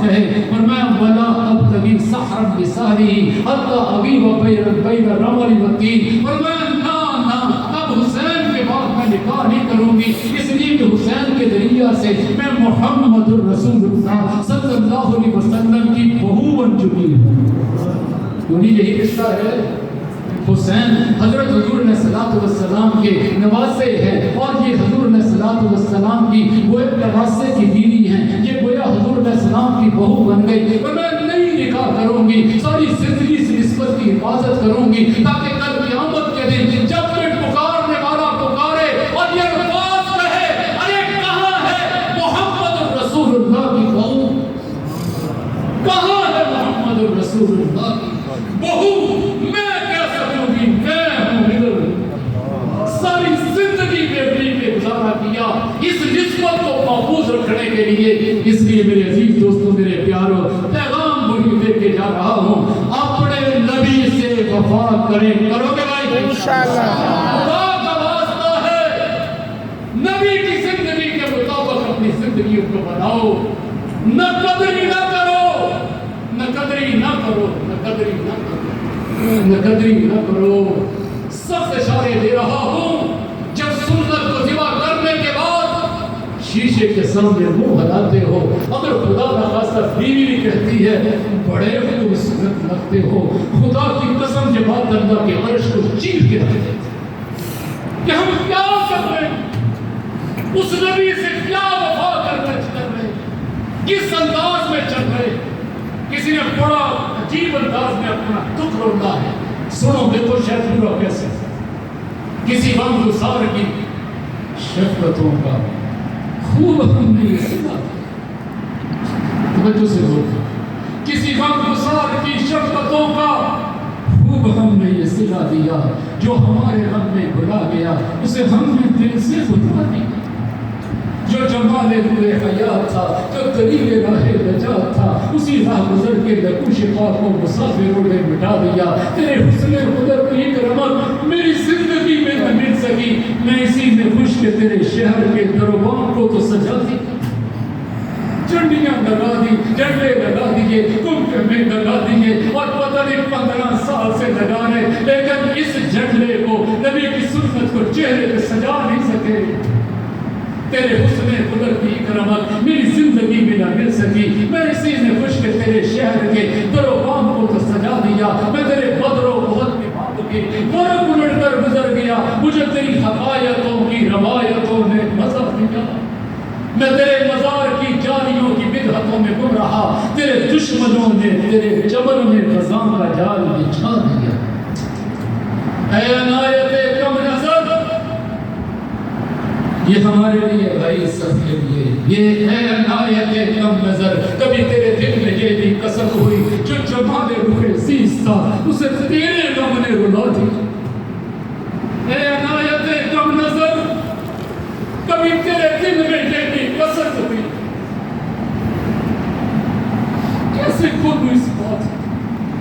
کہے فرمایا ولا ابتغی سحرا بساری حتی اغیب بین الرمل والتین، فرمایا نا اب حسین کے بعد میں نکاح نہیں کروں گی، اس لیے کہ حسین کے ذریعہ سے میں محمد الرسول اللہ صلی اللہ علیہ وسلم کی بہو بن چکی ہوں۔ یعنی یہی رشتہ ہے، حسین حضرت حضور علیہ الصلوۃ والسلام کے نواسے ہیں، اور یہ حضور علیہ الصلوۃ والسلام کی وہ ایک نواسے کی بیوی ہیں، یہ گویا حضور علیہ السلام کی بہو بن گئی۔ اور میں نہیں نکاح کروں گی، ساری زندگی اس نسبت کی حفاظت کروں گی، تاکہ کل قیامت کے دن جب کوئی پکارنے والا پکارے اور یہ الفاظ کہے ارے کہاں ہے محمد الرسول اللہ کی بہو، کہاں ہے محمد الرسول اللہ کی بہو، میں کہہ سکوں گی میں ہوں ادھر۔ ساری زندگی میں اپنی میں گزارا کیا اس نسبت کو محفوظ رکھنے کے لیے۔ اس لیے میرے عزیز دوستوں، میرے پیاروں، پیغام وہی دے کے جا رہا ہوں، اپنے نبی سے وفا کریں، کرو گے بھائی انشاءاللہ؟ خدا کا واسطہ ہے، نبی کی زندگی کے مطابق اپنی زندگی کو بناؤ، نہ قدری نہ کرو، نہ قدری نہ کرو، نہ قدری نہ کرو، نہ قدری نہ کرو۔ سخت اشارے دے رہا ہوں، جب سنت کو ذبح کرنے کے بعد شیشے کے سامنے منہ ہلاتے ہو، اگر خدا نخواستہ بیوی بھی کہتی ہے بڑے خوبصورت لگتے ہو، خدا کی قسم یہ بات اللہ کے عرش کو چیر کے رکھ دیتے کہ ہم کیا کر رہے ہیں، اس نبی سے کیا وفا کرنا چل رہے ہیں، کس انداز میں چل رہے ہیں۔ کسی نے بڑا عجیب انداز میں اپنا دکھ رونا ہے، سنو دیکھو شاید پورا کیسے، کسی غم گسار کی شفقتوں کا خوب ہم نے یہ سنا، توجہ سے ہوگا، کسی غم گسار کی شفقتوں کا خوب ہم نے یہ سلا دیا، جو ہمارے غم میں بھلا گیا اسے ہم نے دل سے بھلا دیا، جو جمال نور حیات تھا، جو دلیل راہ نجات تھا، اسی راہ گزر کے لکوش پاک کو مسافروں نے مٹا دیا۔ تیرے حسن قدرت کی کرامت میری زندگی میں نہ مل سکی، میں اسی میں خوش کے تیرے شہر کے دربان کو تو سجا دی، چنڈیاں لگا دی، جھنڈے لگا دیے، کنکے میں لگا دیے، اور پتہ نہیں 15 سال سے لگا رہے، لیکن اس جھنڈے کو نبی کی سنت کو چہرے پہ سجا نہیں سکے۔ تیرے حسن قدرت کی کرامت میری زندگی میں نہ مل سکی، میں اسی میں خوش کے تیرے شہر کے در و بام کو تو سجا دیا، میں تیرے بدر و بہت کے باب کے ورق الٹ کر گزر گیا، مجھے تیری حقایتوں کی روایتوں نے مزہ دیا، میں تیرے مزار کی جاریوں کی بدعتوں میں گم رہا، تیرے دشمنوں نے تیرے جبر میں خزاں کا جال بچھا دیا۔ اے عنایت کم نظر، یہ ہمارے لیے بھائی سب کے لیے، یہ ہے عنایت کم نظر۔ کبھی تیرے دل میں یہ بھی قسم ہوئی، جو جمال رخ عزیز تھا اسے تیرے غم نے رلا دیا۔ اے عنایت کم نظر، کبھی تیرے دل میں یہ بھی قسم ہوئی، کیسے کھول دوں اس بات،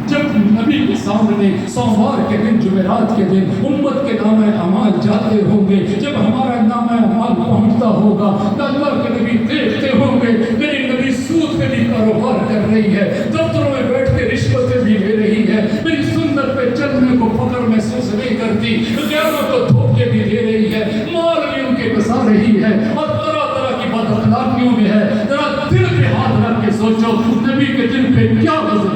جب نبی کے سامنے سوموار کے دن، جمعرات کے دن امت کے نام اعمال جاتے ہوں گے، جب ہمارا نام اعمال پہنچتا ہوگا تو اللہ کے نبی دیکھتے ہوں گے میری نبی سود پہ بھی کاروبار کر رہی ہے، دفتروں میں بیٹھ کے رشوتیں بھی لے رہی ہے، میری سنت پہ چلنے کو فخر محسوس نہیں کرتی، غیروں کو دھوکے بھی دے رہی ہے، مال بھی ان کے بسا رہی ہے، اور طرح طرح کی بد اخلاقیوں میں ہے۔ ذرا دل پہ ہاتھ رکھ کے سوچو نبی کے دل پہ کیا گزر